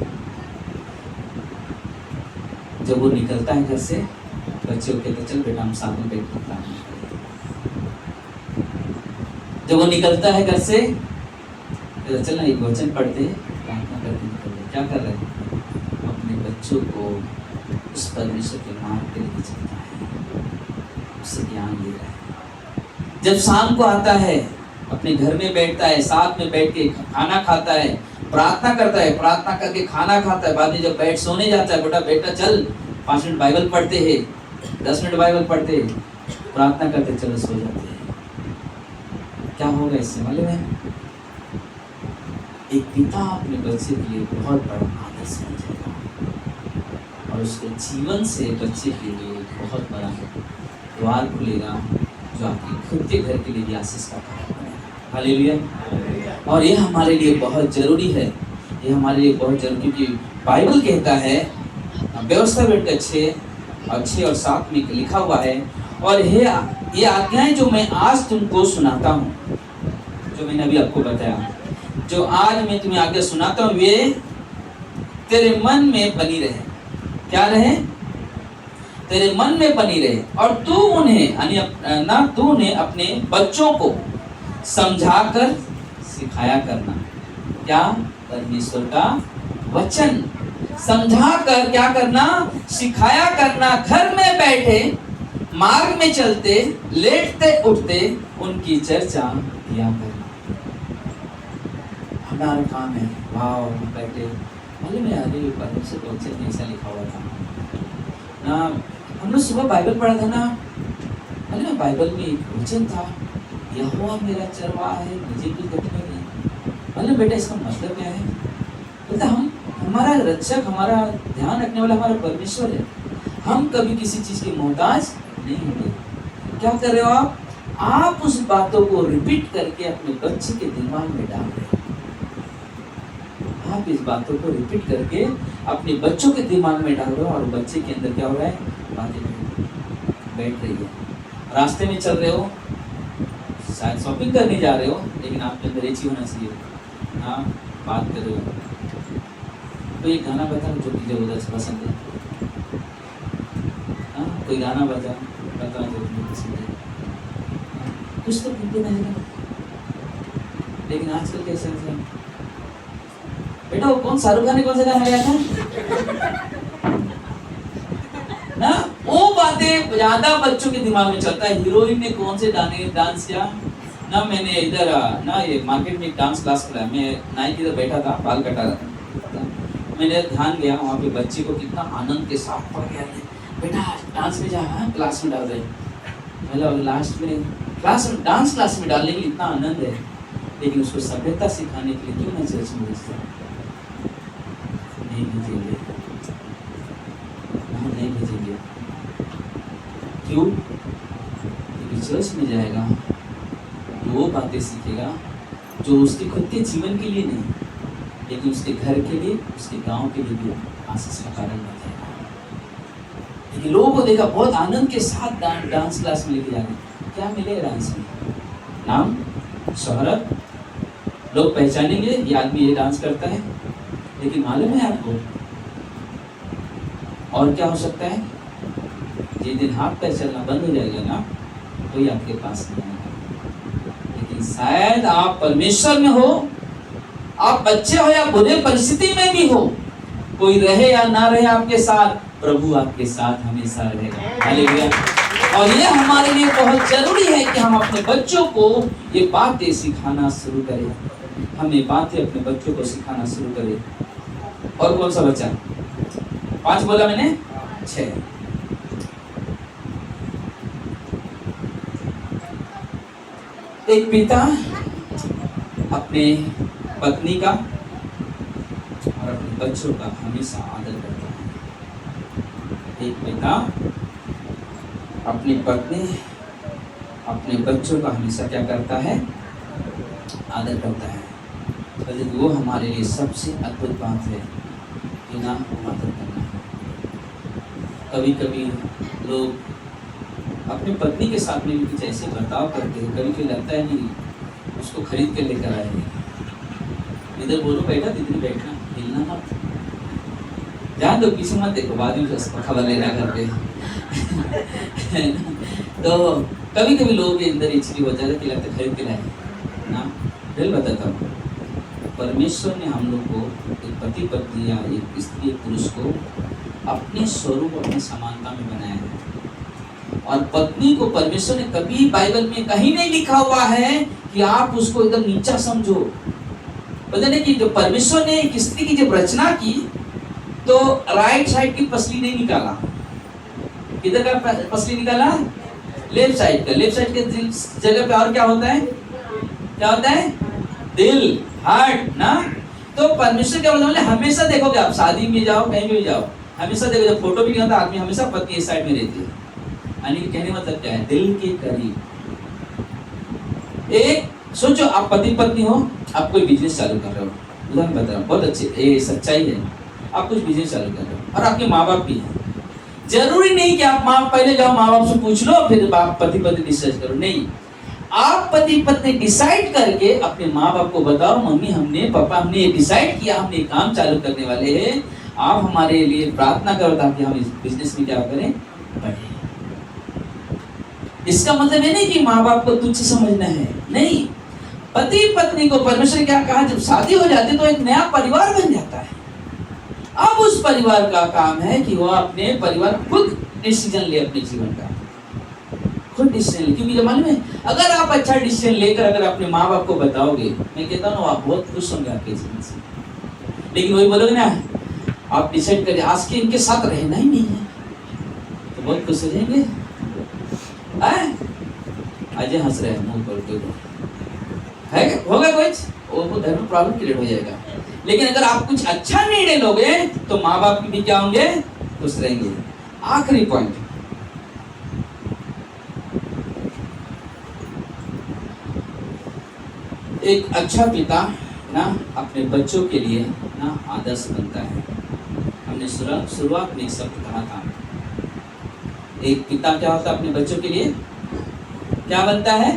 जब वो निकलता है घर से, बच्चे को कहते चल बेटा हम साथ में बैठ कर प्रार्थना करें। जब वो निकलता है घर से, चल ना एक वचन पढ़ते, प्रार्थना करते निकलते। क्या कर रहे हैं? अपने बच्चों को उस परमेश्वर के मार्ग पे लेके चलता है। उससे ज्ञान ले रहा है। जब शाम को आता है, अपने घर में बैठता है, साथ में बैठ के खाना खाता है, प्रार्थना करता है, प्रार्थना करके खाना खाता है, बाद में जब बैठ सोने जाता है, बेटा चल 5 मिनट बाइबल पढ़ते हैं, 10 मिनट बाइबल पढ़ते हैं, प्रार्थना करते, चलो सो जाते हैं। क्या होगा इससे मालूम है? एक पिता अपने बच्चे के लिए बहुत बड़ा आदर्श बन जाएगा और उसके जीवन से बच्चे के लिए बहुत बड़ा द्वार खुलेगा जो आपके खुद के घर के लिए भी आशीष का कारण बनेगा। हालेलुया। और ये हमारे लिए बहुत जरूरी है, ये हमारे लिए बहुत जरूरी, क्योंकि बाइबल कहता है, व्यवस्था बेट 6 और 7 में लिखा हुआ है, और ये आज्ञाएं जो मैं आज तुमको सुनाता हूँ, जो मैंने अभी आपको बताया, जो आज मैं तुम्हें आज्ञा सुनाता हूँ, वे तेरे मन में बनी रहे। क्या रहे? तेरे मन में बनी रहे, और तू उन्हें अपने बच्चों को समझाकर सिखाया करना। क्या? परमेश्वर का वचन समझाकर क्या करना? सिखाया करना। घर में बैठे, मार्ग में चलते, लेटते उठते उनकी चर्चा किया करना। हमारा काम है। वाह, बैठे मालूम है, अरे परमेश्वर के वचन में ऐसा लिखा हुआ था ना। हम लोग सुबह बाइबल पढ़ा था ना, मालूम बाइबल में एक वचन था, यहोवा मेरा चरवाहा है, मुझे कुछ घटना नहीं। मालूम बेटा इसका मतलब क्या है? बोलता हमारा रक्षक, हमारा ध्यान रखने वाला हमारा परमेश्वर है। हम कभी किसी चीज के मोहताज नहीं होंगे। क्या कर रहे हो आप उस बातों को रिपीट करके अपने बच्चे के दिमाग में डाल रहे हो। आप इस बातों को रिपीट करके अपने बच्चों के दिमाग में डाल रहे हो, और बच्चे के अंदर क्या हो रहा है? बातें बैठ रही है। रास्ते में चल रहे हो, शायद शॉपिंग करने जा रहे हो, लेकिन आपके अंदर एक चीज होना चाहिए, हाँ बात कर रहे हो तो एक गाना बता जो तुझे उधर पसंद है। हाँ, कोई गाना बता जो तुझे पसंद है। कुछ तो बोलते नहीं है, लेकिन आजकल कैसे है बेटा? वो कौन शाहरुख खान ने कौन सा गाना गाया था ना? वो बातें ज्यादा बच्चों के दिमाग में चलता है। हीरोइन ने कौन से डांस किया ना? मैंने इधर ना ये मार्केट में एक डांस क्लास कराया, मैं नाई की इधर बैठा था, बाल कटा रहा था, मैंने ध्यान गया वहाँ पे बच्चे को कितना आनंद के साथ पढ़ गया, बेटा डांस में जा, क्लास में डाल रहे, मतलब लास्ट में डांस क्लास में डालने के लिए इतना आनंद है, लेकिन उसको सभ्यता सिखाने के लिए क्यों ना चर्च में भेजते? नहीं भेजेंगे, हम नहीं भेजेंगे। क्यों? क्योंकि चर्च में जाएगा, वो बातें सीखेगा जो उसके खुद के जीवन के लिए नहीं, लेकिन उसके घर के लिए, उसके गांव के लिए भी आशीष का कारण बन जाएगा। लेकिन लोगों को देखा बहुत आनंद के साथ डांस क्लास में लेके जा रहे। क्या मिलेगा डांस में? नाम, शोहरत, लोग पहचानेंगे ये आदमी ये डांस करता है, लेकिन मालूम है आपको और क्या हो सकता है? जिस दिन हाथ पैर चलना बंद हो जाएगा ना, कोई आपके पास नहीं आएगा। लेकिन शायद आप परमेश्वर में हो, आप बच्चे हो या बुरे परिस्थिति में भी हो, कोई रहे या ना रहे आपके साथ, प्रभु आपके साथ हमेशा रहेगा। हालेलुया। और ये हमारे लिए बहुत जरूरी है कि हम अपने बच्चों को ये बातें सिखाना शुरू करें। हम ये बातें अपने बच्चों को सिखाना शुरू करें। और कौन सा बच्चा? 5 बोला मैंने, 6। एक पिता अपने पत्नी का और अपने बच्चों का हमेशा आदर करता है। एक पिता अपनी पत्नी, अपने बच्चों का हमेशा क्या करता है? आदर करता है। तो वो हमारे लिए सबसे अद्भुत बात है कि ना आदर करना। कभी कभी लोग अपनी पत्नी के साथ में भी कुछ ऐसे बर्ताव करते हैं, कभी कभी लगता है नहीं उसको खरीद के लेकर आए, इधर बोलो बेटा, इधर बैठना, हिलना मत, ध्यान दो, पीछे मत देखो, बाद में उसको खबर लेना घर पे। तो कभी कभी लोगों के अंदर इच्छा हो जाता है कि लगता है खरीद के लाए ना। दिल बताता हूँ, परमेश्वर ने हम लोग को एक पति पत्नी या एक स्त्री एक पुरुष को अपने स्वरूप, अपनी समानता में बनाया है। और पत्नी को परमेश्वर ने कभी बाइबल में कहीं नहीं लिखा हुआ है कि आप उसको एकदम नीचा समझो। पता नहीं कि जो परमेश्वर ने एक स्त्री की जब रचना की तो राइट साइड की पसली नहीं निकाला, किधर का पसली निकाला? लेफ्ट साइड का। लेफ्ट साइड के जगह पे और क्या होता है? क्या होता है? दिल, हार्ट ना। तो परमेश्वर क्या बोलता है, हमेशा देखोगे, आप शादी में जाओ कहीं भी जाओ, हमेशा देखो, जब फोटो भी नहीं होता आदमी हमेशा पत्नी इस साइड में रहती है। यानी कि कहने मतलब क्या है? दिल के करीब। एक सोचो, आप पति पत्नी हो, आप कोई बिजनेस चालू कर रहे हो, उदाहरण बता रहा हूँ, बहुत अच्छे, ये सच्चाई है, आप कुछ बिजनेस चालू कर रहे हो और आपके माँ बाप भी हैं। जरूरी नहीं कि आप पहले जाओ माँ बाप से पूछ लो फिर पति पत्नी डिसाइड करो, नहीं, आप पति पत्नी डिसाइड करके अपने माँ बाप को बताओ, मम्मी पापा हमने ये डिसाइड किया, हमने काम चालू करने वाले हैं, आप हमारे लिए प्रार्थना करो ताकि हम इस बिजनेस में क्या करें, बढ़े। इसका मतलब ये नहीं कि माँ बाप को तुच्छ समझना है, नहीं। पति पत्नी को परमेश्वर ने क्या कहा, जब शादी हो जाती तो एक नया परिवार बन जाता है। अब उस परिवार का काम है कि वो अपने परिवार खुद डिसीजन ले, अपने जीवन का खुद डिसीजन ले। क्योंकि जो मालूम है, अगर आप अच्छा डिसीजन लेकर अगर अपने माँ बाप को बताओगे, मैं कहता हूँ आप बहुत खुश होंगे आपके जीवन से। लेकिन वही बोलोगे ना, आप डिसाइड करें आज के इनके साथ रहना ही नहीं है, तो बहुत खुश हो जाएंगे। अजय हंस रहे हैं मुंह पर, है होगा कुछ, वो घर में प्रॉब्लम क्रिएट हो जाएगा। लेकिन अगर आप कुछ अच्छा निर्णय लोगे तो माँ बाप भी क्या होंगे, खुश रहेंगे। आखिरी पॉइंट, एक अच्छा पिता ना अपने बच्चों के लिए ना आदर्श बनता है। हमने शुरुआत में एक शब्द कहा था, एक पिता क्या होता है अपने बच्चों के लिए, क्या बनता है?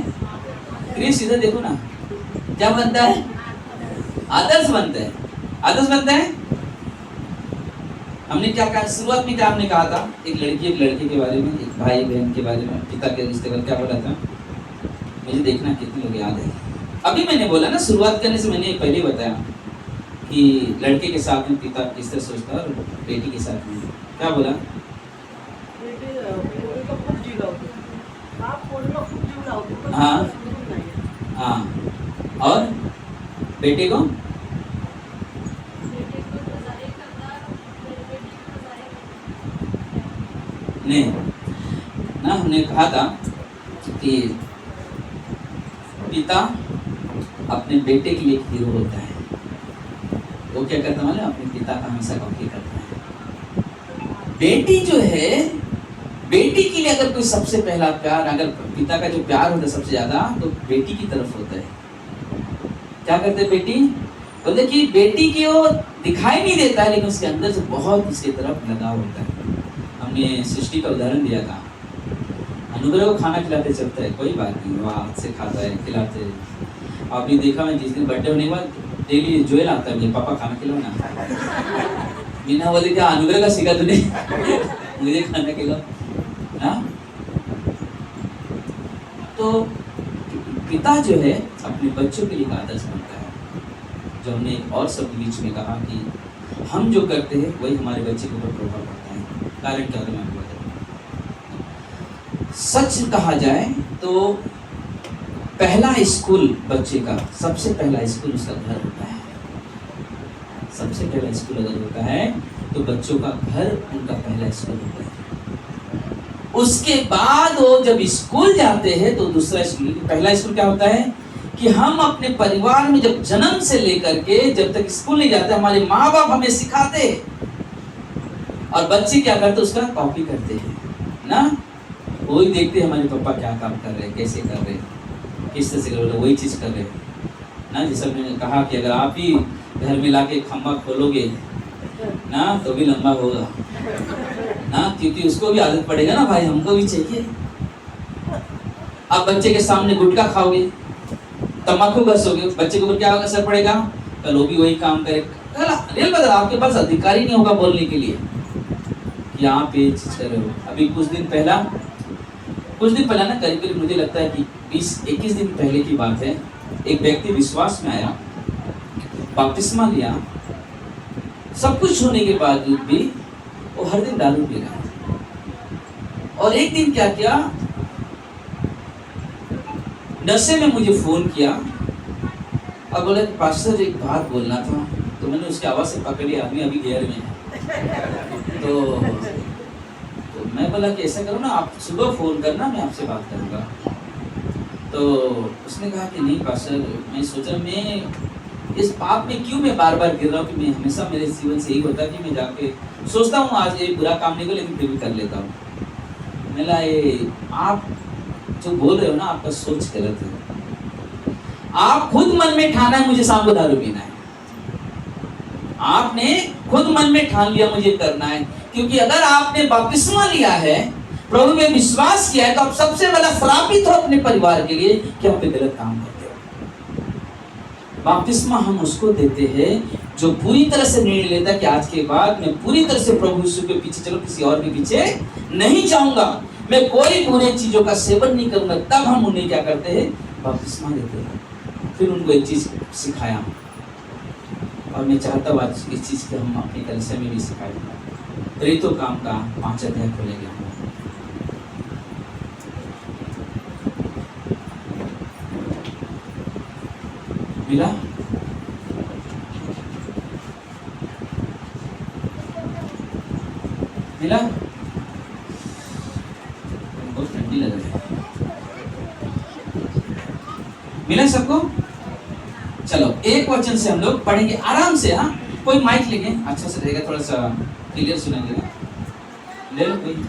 क्रिस इधर देखो ना, क्या बनता है? आदर्श बनता है। आदर्श बनता है। हमने क्या कहा शुरुआत में, क्या हमने कहा था, एक लड़की एक लड़के के बारे में, एक भाई बहन के बारे में, पिता के रिश्ते पर क्या बोला था, मुझे देखना कितने लोग याद है। अभी मैंने बोला ना, शुरुआत करने से मैंने पहले बताया कि लड़के के साथ में पिता किस तरह सोचता है और बेटी के साथ में क्या बोला, हाँ हाँ, और बेटे को नहीं ना। हमने कहा था कि पिता अपने बेटे के लिए हीरो होता है। वो क्या करता है, अपने पिता का हमेशा कॉपी करता है। बेटी जो है, बेटी के लिए अगर कोई सबसे पहला प्यार, अगर पिता का जो प्यार होता है सबसे ज्यादा, तो बेटी की तरफ होता है। क्या करते हैं बेटी, बोलते कि बेटी की वो दिखाई नहीं देता है, लेकिन उसके अंदर से बहुत उसकी तरफ लगाव होता है। हमने सृष्टि का उदाहरण दिया था, अनुग्रह को खाना खिलाते चलता है, कोई बात नहीं, वो हाथ से खाता है, खिलाते हैं। आपने देखा, मैं जिस दिन बर्थडे होने के बाद डेली जोएल आता है, मुझे पापा खाना खिलाओ ना, बिना बोले क्या अनुग्रह का सीखा तूने मुझे खाना खिलाओ ना। तो पिता जो है अपने बच्चों के लिए आदर्श बनता है। जो हमने एक और शब्द बीच में कहा कि हम जो करते हैं वही हमारे बच्चे के ऊपर प्रभाव पड़ता है। कारण क्या मैं आपको बताऊं, सच कहा जाए तो पहला स्कूल बच्चे का, सबसे पहला स्कूल उसका घर होता है। सबसे पहला स्कूल अगर होता है तो बच्चों का घर उनका पहला स्कूल होता है। उसके बाद वो जब स्कूल जाते हैं तो दूसरा स्कूल, पहला स्कूल क्या होता है कि हम अपने परिवार में जब जन्म से लेकर के जब तक स्कूल नहीं जाते, हमारे माँ बाप हमें सिखाते और बच्चे क्या करते, उसका कॉपी करते हैं ना। वही देखते हैं हमारे पापा क्या काम कर रहे हैं, कैसे कर रहे हैं, किस तरह से कर रहे हैं, वही चीज़ कर रहे हैं ना। जैसा मैंने कहा कि अगर आप ही घर में लाके खम्बा खोलोगे ना तो भी लंबा होगा ना, क्योंकि उसको भी आदत पड़ेगा ना, भाई हमको भी चाहिए। आप बच्चे के सामने गुटखा खाओगे, तम्बाकू घसोगे, बच्चे के ऊपर क्या असर पड़ेगा, कल वो भी वही काम करेगा। रियल बता, आपके पास अधिकार ही नहीं होगा बोलने के लिए कि आप ये चीज कर रहे हो। अभी कुछ दिन पहला ना, करीब मुझे लगता है कि 20-21 दिन पहले की बात है, एक व्यक्ति विश्वास में आया, बपतिस्मा लिया, सब कुछ होने के बावजूद भी वो हर दिन दारू पी रहा है और एक दिन क्या किया, नशे में मुझे फोन किया और बोला पास्टर एक बात बोलना था। तो मैंने उसकी आवाज से पकड़ लिया, आदमी अभी गियर में है। तो मैं बोला कि ऐसा करो ना, आप सुबह फोन करना, मैं आपसे बात करूंगा। तो उसने कहा कि नहीं पास्टर, मैं सोचा मैं इस पाप में क्यों मैं बार बार गिर रहा हूँ, कि मैं हमेशा मेरे जीवन से यही होता है कि मैं जाके सोचता हूँ आज ये बुरा काम नहीं को, लेकिन फिर भी कर लेता हूँ। मैंने ये आप जो बोल रहे हो ना, आपका सोच गलत है। आप खुद मन में ठाना है मुझे शाम को दारू पीना है, आपने खुद मन में ठान लिया मुझे करना है। क्योंकि अगर आपने बपतिस्मा लिया है, प्रभु में विश्वास किया है, तो आप सबसे बड़ा श्रापित हो अपने परिवार के लिए कि आप गलत काम करते हो। बपतिस्मा हम उसको देते हैं जो पूरी तरह से निर्णय लेता है कि आज के बाद मैं पूरी तरह से प्रभु यीशु के पीछे चलो, किसी और के पीछे नहीं जाऊंगा, मैं कोई बुरे चीजों का सेवन नहीं करूंगा। तब हम उन्हें क्या करते हैं, बपतिस्मा देते हैं। फिर उनको एक चीज सिखाया, और मैं चाहता हूँ आज इस चीज को हम अपनी कलीसिया में भी सिखाएंगे। प्रेरितों काम का 5 अध्याय खोलेंगे हम। मिला? मिला? बहुत ठंडी लग रही है। मिला सबको? चलो एक वचन से हम लोग पढ़ेंगे आराम से। हाँ, कोई माइक लेंगे, अच्छा से रहेगा, थोड़ा सा क्लियर सुनेंगे। ले लो कोई,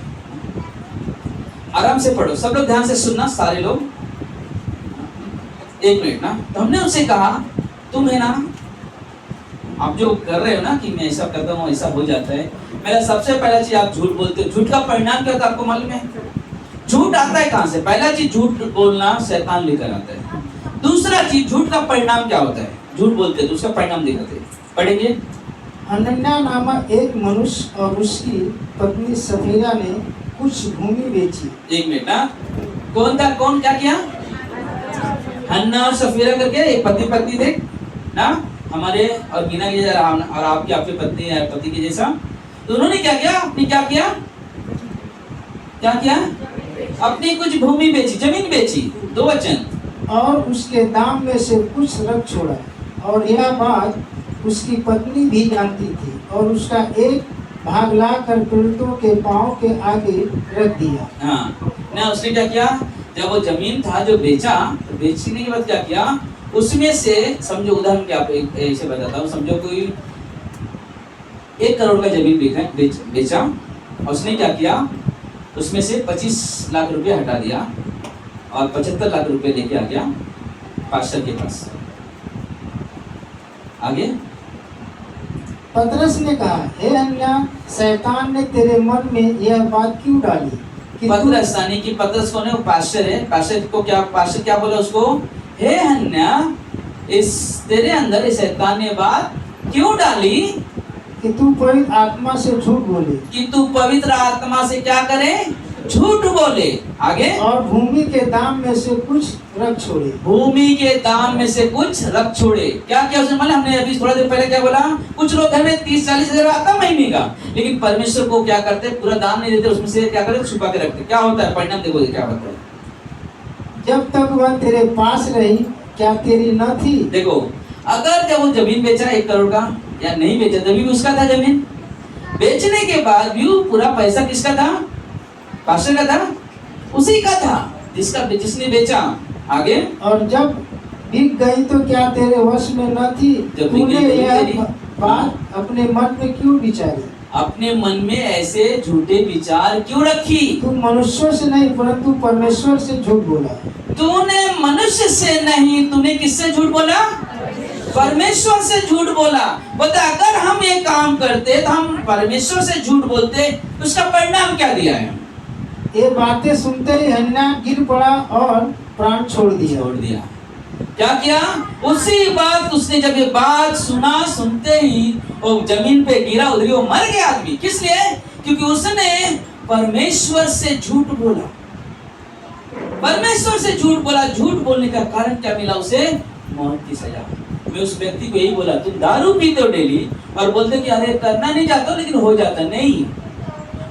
आराम से पढ़ो, सब लोग ध्यान से सुनना, सारे लोग। 1 मिनट ना। तो हमने उससे कहा तुम है ना, आप जो कर रहे हो ना कि मैं ऐसा करता हूँ ऐसा हो जाता है, मेरा सबसे पहला चीज आप झूठ बोलते हो। झूठ का परिणाम क्या होता है आपको मालूम है? झूठ आता है कहाँ से? पहला चीज झूठ बोलना शैतान लेकर आता है। दूसरा चीज झूठ का परिणाम क्या होता है? झूठ बोलते हैं, दूसरा परिणाम दिखाते हैं। पढ़ेंगे। हनन्याह नामक एक मनुष्य और उसकी पत्नी सफीरा ने कुछ भूमि बेची। 1 मिनट ना। कौन था? कौन क्या किया? हन्ना और सफीरा करके एक पति पत्नी थे ना, हमारे और बीना के जैसा और आपकी आपकी पत्नी पति के जैसा। तो उन्होंने क्या किया? अपनी क्या किया? क्या किया? अपनी कुछ भूमि बेची, जमीन बेची। 2 वचन। और उसके दाम में से कुछ रख छोड़ा, और यह बात उसकी पत्नी भी जानती थी, और उसका एक भाग लाकर पीड़ितों के पांव के आगे रख दिया। हाँ ना, उसने क्या किया? जब वो जमीन था जो बेचा, तो बेचने के बाद क्या किया? उसमें से समझो, उदाहरण क्या ऐसे बताता हूँ, समझो कोई 1 करोड़ का जमीन बेचा, और उसने क्या किया? उसमें से 25 लाख रुपए हटा दिया और 75 लाख रुपए लेके आ गया पास्टर के पास। आगे पतरस ने कहा, हे हन्ना, शैतान ने तेरे मन में यह बात क्यों डाली कि पतरस यानी कि पतरस कौन है? वो पास्टर है। पास्टर को क्या, पास्टर क्या बोला उसको? हे हन्ना, इस तेरे अंदर इस शैतान ने बात क्यों डाली कि तू पवित्र आत्मा से झूठ बोले, कि तू पवित्र आत्मा से क्या करे? झूठ बोले। आगे। और भूमि के दाम में से कुछ रख छोड़े। भूमि के दाम में से कुछ रख छोड़े। क्या क्या उसने माना? हमने अभी थोड़ा देर पहले क्या बोला? कुछ लोग घर में 30-40 हजार आता महीने का, लेकिन परमेश्वर को क्या करते? पूरा दाम नहीं देते, उसमें से क्या करते? छुपा के रखते। क्या होता है परिणाम? देखो क्या होता है। जब तक वह तेरे पास रही, क्या तेरी न थी? देखो, अगर जब वो जमीन बेचा 1 करोड़ का, या नहीं बेचा, जमीन उसका था। जमीन बेचने के बाद भी पूरा पैसा किसका था? पास्टर का था, उसी का था जिसने बेचा। आगे। और जब बिक गई तो क्या तेरे वश में न थी? तूने यह बात अपने मन में क्यों विचारी? अपने मन में ऐसे झूठे विचार क्यों रखी? तू मनुष्यों से नहीं परंतु परमेश्वर से झूठ बोला। तूने मनुष्य से नहीं, तूने किससे झूठ बोला? परमेश्वर से झूठ बोला। बोलते अगर हम ये काम करते तो हम परमेश्वर से झूठ बोलते, तो उसका परिणाम क्या दिया है? ये बातें सुनते ही हन्ना गिर पड़ा और प्राण छोड़ दिया। क्या किया? उसी बात उसने जब ये बात सुना, सुनते ही वो जमीन पे गिरा, उधर वो मर गया आदमी। किस लिए? क्योंकि उसने परमेश्वर से झूठ बोला। परमेश्वर से झूठ बोला। झूठ बोलने का कारण क्या मिला उसे? मौत की सजा। मैं उस व्यक्ति को यही बोला, तुम दारू पीते हो डेली और बोलते कि अरे करना नहीं चाहता लेकिन हो जाता। नहीं,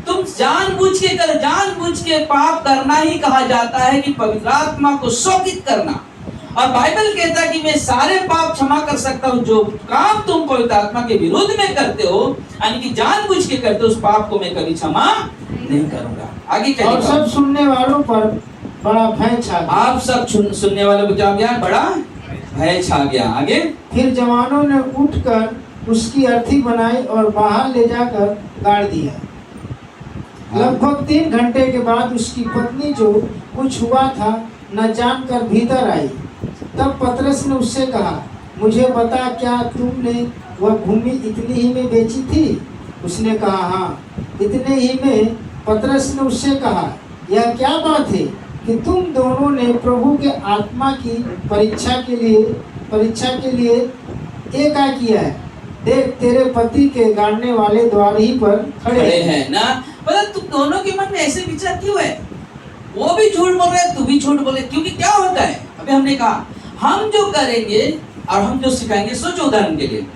तुम जानबूझ के पाप करना ही कहा जाता है कि पवित्र आत्मा को शोकित करना। और बाइबल कहता है कि मैं सारे पाप क्षमा कर सकता हूँ, जो काम तुम पवित्र आत्मा के विरोध में करते हो, यानी कि जानबूझ के करते हो, उस पाप को मैं कभी क्षमा नहीं करूंगा। आगे क्या और लिखा? सब सुनने वालों पर बड़ा भय छा गया। आप सब सुनने वालों को क्या हो गया? बड़ा भय छा गया। आगे, फिर जवानों ने उठकर उसकी अर्थी बनाई और बाहर ले जाकर गाड़ दिया। लगभग 3 घंटे के बाद उसकी पत्नी, जो कुछ हुआ था न जानकर भीतर आई। तब पतरस ने उससे कहा, मुझे बता, क्या तुमने वह भूमि इतनी ही में बेची थी? उसने कहा, हाँ, इतने ही में। पतरस ने उससे कहा, यह क्या बात है कि तुम दोनों ने प्रभु के आत्मा की परीक्षा के लिए एका किया है। देख, तेरे पति के गाड़ने वाले द्वार ही पर खड़े हैं ना। पता तुम दोनों के मन में ऐसे विचार क्यों है? वो भी झूठ बोल रहे हैं, तू भी झूठ बोले, क्योंकि क्या होता है? अभी हमने कहा हम जो करेंगे और हम जो सिखाएंगे। सोचो उदाहरण के लिए,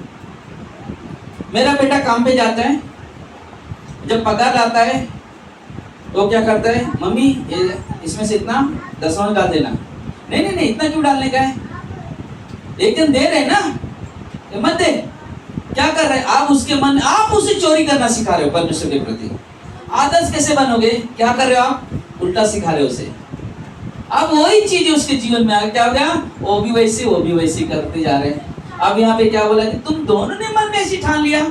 मेरा बेटा काम पे जाता है, जब पगार आता है तो क्या करता है? मम्मी इसमें से इतना 10वां डाल देना। नहीं, इतना क्यों डालने का है? एक दिन दे रहे ना, मत दे। क्या कर रहे हैं आप? उसके मन, आप उसे चोरी करना सिखा रहे हो परमेश्वर के प्रति। आदर्श कैसे बनोगे? क्या कर रहे हो आप? उल्टा सिखा रहे हो उसे। अब वही चीज उसके जीवन में आ क्या हो गया? वो भी वैसे करते जा रहे हैं। अब यहाँ पे क्या बोला कि तुम दोनों ने मन में ऐसे ठान लिया,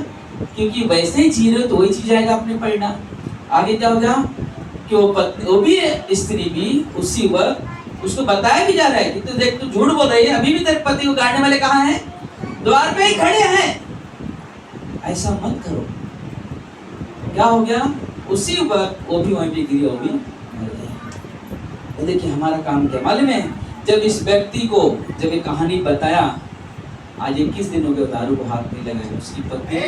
क्योंकि वैसे ही जी रहे हो तो वही चीज आएगा अपने परिणाम। आगे क्या हो गया कि वो भी स्त्री भी उसी वक्त उसको बताया भी जा रहा है कि तू देख, तू झूठ बोल रही है, अभी भी तेरे पति को गाड़ने वाले कहाँ हैं? द्वार पे ही खड़े हैं। ऐसा मत करो। क्या हो गया? उसी वक्त वो भी वहीं पे गिरी, वो भी मर गया। तो देखिए हमारा काम क्या मालूम है? जब इस व्यक्ति को जब ये कहानी बताया, आज 21 दिन हो गए दारू को हाथ नहीं लगाया, उसकी पत्नी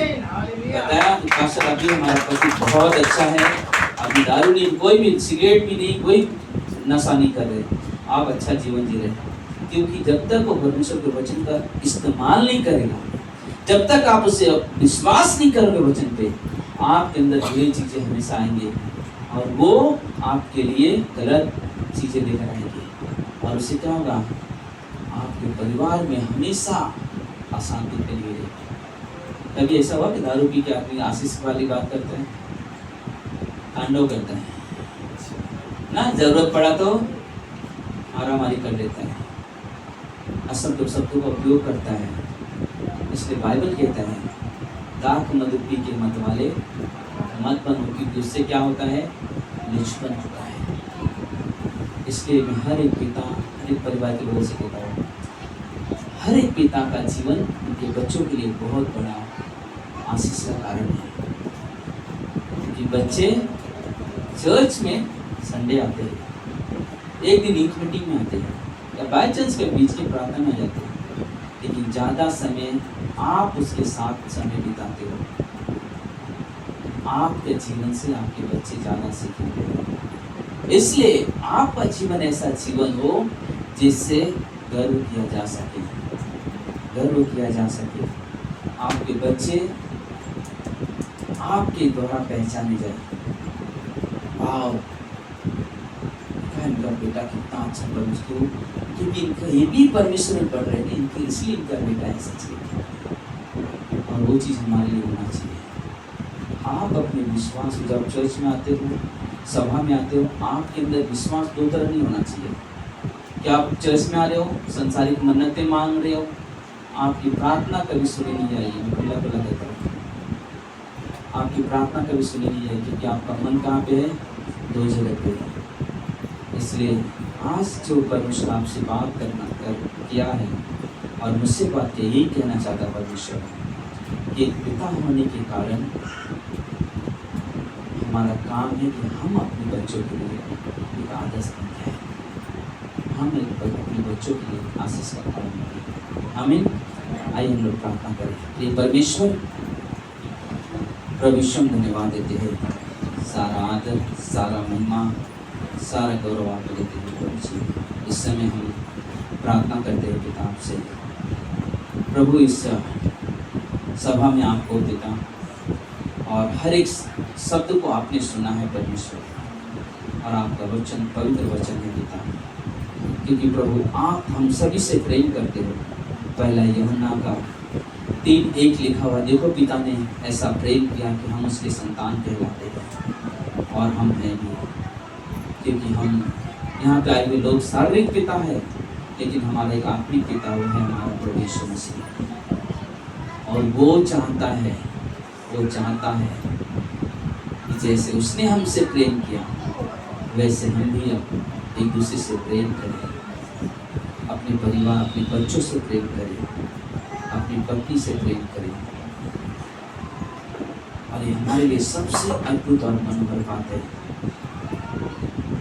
बताया कि पास्टर अभी हमारा पति बहुत अच्छा है, अभी दारू नहीं, कोई भी सिगरेट भी नहीं, कोई नशा नहीं कर रहे, आप अच्छा जीवन जी रहे। क्योंकि जब तक वो परमेश्वर के वचन का इस्तेमाल नहीं करेगा, जब तक आप उसे विश्वास नहीं करोगे वचन पे, आपके अंदर बुरी चीजें हमेशा आएंगे और वो आपके लिए गलत चीजें लेकर आएंगे। और उससे क्या होगा? आपके परिवार में हमेशा अशांति फैली रहेगी। कभी ऐसा हुआ कि दारू पी के आदमी आशीष वाली बात करता है, तांडव करता है ना, जरूरत पड़ा तो मारामारी कर लेता है, असत्य शब्दों का उपयोग करता है। इसलिए बाइबल कहता है, दाख मद पी के मत वाले मत बनो, क्योंकि उससे क्या होता है? निष्पन्न होता है। इसलिए मैं हर एक पिता, हर एक परिवार के लोगों से कहता हूँ, हर एक पिता का जीवन उनके बच्चों के लिए बहुत बड़ा आशीष का कारण है। क्योंकि बच्चे चर्च में संडे आते हैं, एक दिन यूथ मीटिंग में आते हैं, या बाय चांस के बीच की प्रार्थना में जाते हैं, लेकिन ज़्यादा समय आप उसके साथ समय बिताते हो। आपके जीवन से आपके बच्चे ज़्यादा सीखेंगे। इसलिए आपका जीवन ऐसा जीवन हो जिससे गर्व किया जा सके, गर्व किया जा सके। आपके बच्चे आपके द्वारा पहचाने जाए, वाव इनका बेटा कितना अच्छा परमेश्वर, क्योंकि इनका ये भी परमेश्वर में पढ़ रहे हैं, इनके इसलिए इनका बेटा है सच। और वो चीज़ हमारे लिए होना चाहिए। आप अपने विश्वास, जब चर्च में आते हो, सभा में आते हो, आपके अंदर विश्वास दो तरह नहीं होना चाहिए कि आप चर्च में आ रहे हो, संसारिक मन्नतें मांग रहे हो, आपकी प्रार्थना कभी सुनी नहीं जाएगी। मैं खुला खुला कहता हूँ, आपकी प्रार्थना कभी सुनी नहीं जाएगी, क्योंकि आपका मन कहाँ पे है? दो जगह पे है। इसलिए आज जो परमेश्वर आपसे बात किया है, और मुझसे बात किया, यही कहना चाहता परमेश्वर कि पिता होने के कारण हमारा काम है कि हम अपने बच्चों के लिए एक आदर्श बनते हैं, हम अपने बच्चों के लिए आशीष का कारण बने। आमीन। आइए हम लोग प्रार्थना करें। ये परमेश्वर प्रभु धन्यवाद देते हैं, सारा आदर, सारा महिमा, सारा गौरव आपको देते हैं प्रभु जी। इस समय हम प्रार्थना करते हैं पिता आपसे, प्रभु इस सभा में आपको पिता और हर एक शब्द को आपने सुना है परमेश्वर, और आपका वचन पवित्र वचन है पिता, क्योंकि प्रभु आप हम सभी से प्रेम करते हो। पहला यूहन्ना का 3:1 लिखा हुआ, देखो पिता ने ऐसा प्रेम किया कि हम उसके संतान कहलाते हैं, और हम हैं भी, क्योंकि हम यहाँ पे आए हुए लोग शारीरिक पिता है, लेकिन हमारा एक आत्मिक पिता वो है हमारा प्रभु यीशु मसीह। और वो चाहता है कि जैसे उसने हमसे प्रेम किया वैसे हम भी एक दूसरे से प्रेम करें, अपने परिवार अपने बच्चों से प्रेम करें, अपनी पत्नी से प्रेम करें। और ये हमारे लिए सबसे अद्भुत और मनोहर बात है,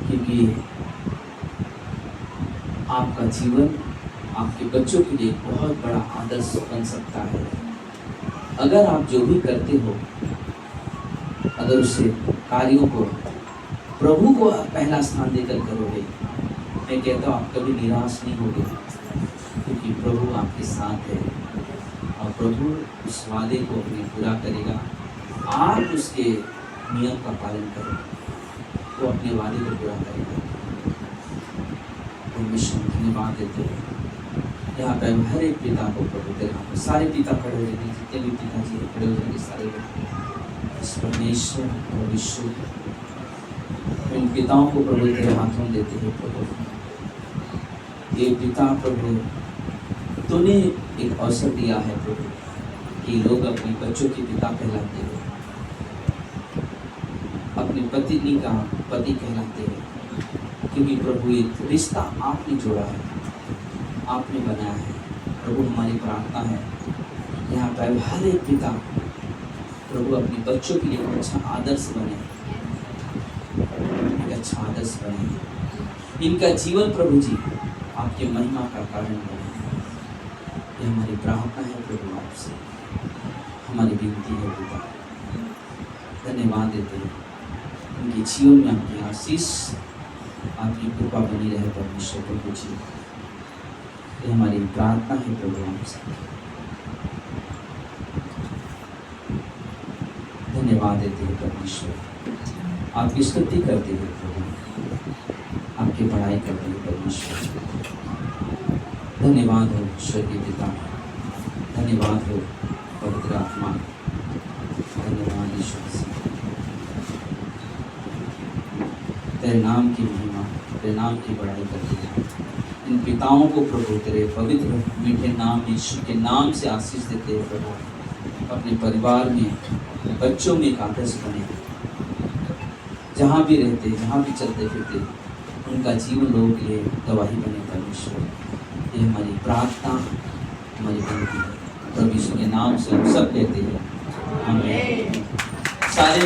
क्योंकि आपका जीवन आपके बच्चों के लिए बहुत बड़ा आदर्श बन सकता है। अगर आप जो भी करते हो, अगर उसे कार्यों को प्रभु को पहला स्थान देकर करोगे, मैं कहता हूँ आप कभी निराश नहीं होगे, क्योंकि प्रभु आपके साथ है और प्रभु उस वादे को अपने पूरा करेगा। आप उसके नियम का पालन करो, वो अपने वादे को पूरा करेगा। परमेश्वर धन्यवाद देते हैं। यहाँ पर हर एक पिता को प्रभु तेरे हाथ में, सारे पिता खड़े हो जाएंगे, जितने भी पिताजी खड़े हो जाएंगे सारे लोग, इस परमेश्वर और विश्व इन पिताओं को प्रभु तेरे हाथों में देते हैं। प्रभु ये पिता प्रभु तूने एक अवसर दिया है प्रभु कि लोग अपने बच्चों के पिता कहलाते हैं, अपनी पत्नी का पति कहलाते हैं, क्योंकि प्रभु एक रिश्ता आपने जोड़ा है, आपने बनाया है। प्रभु हमारी प्रार्थना है यहाँ पर हर एक पिता प्रभु अपने बच्चों के लिए एक अच्छा आदर्श बने, एक अच्छा आदर्श बने। इनका जीवन प्रभु जी आपके महिमा का कारण बने। ये हमारी प्रार्थना है प्रभु, आपसे हमारी विनती है पिता। धन्यवाद देते हैं, उनके जीवन में आपकी आशीष आपकी कृपा बनी रहे परमेश्वर प्रभु जी। ये हमारी प्रार्थना है प्रभु, आपसे धन्यवाद देते हैं परमेश्वर। आपकी स्तुति करते हैं प्रभु, आपकी बड़ाई करते हैं परमेश्वर। धन्यवाद हो स्वर्गीय पिता, धन्यवाद हो पवित्र आत्मा, धन्यवाद ईश्वर से। तेरे नाम की महिमा, तेरे नाम की बड़ाई करते हैं। इन पिताओं को प्रभु तेरे पवित्र मीठे नाम यीशु के नाम से आशीष देते हैं प्रभु। अपने परिवार में, बच्चों में एक आदर्श बने, जहाँ भी रहते, जहाँ भी चलते फिरते, उनका जीवन लोगों के लिए गवाही बने परमेश्वर। ये हमारी प्रार्थना, हमारी विनती है प्रभु यीशु के नाम से हम सब कहते हैं आमीन। सारे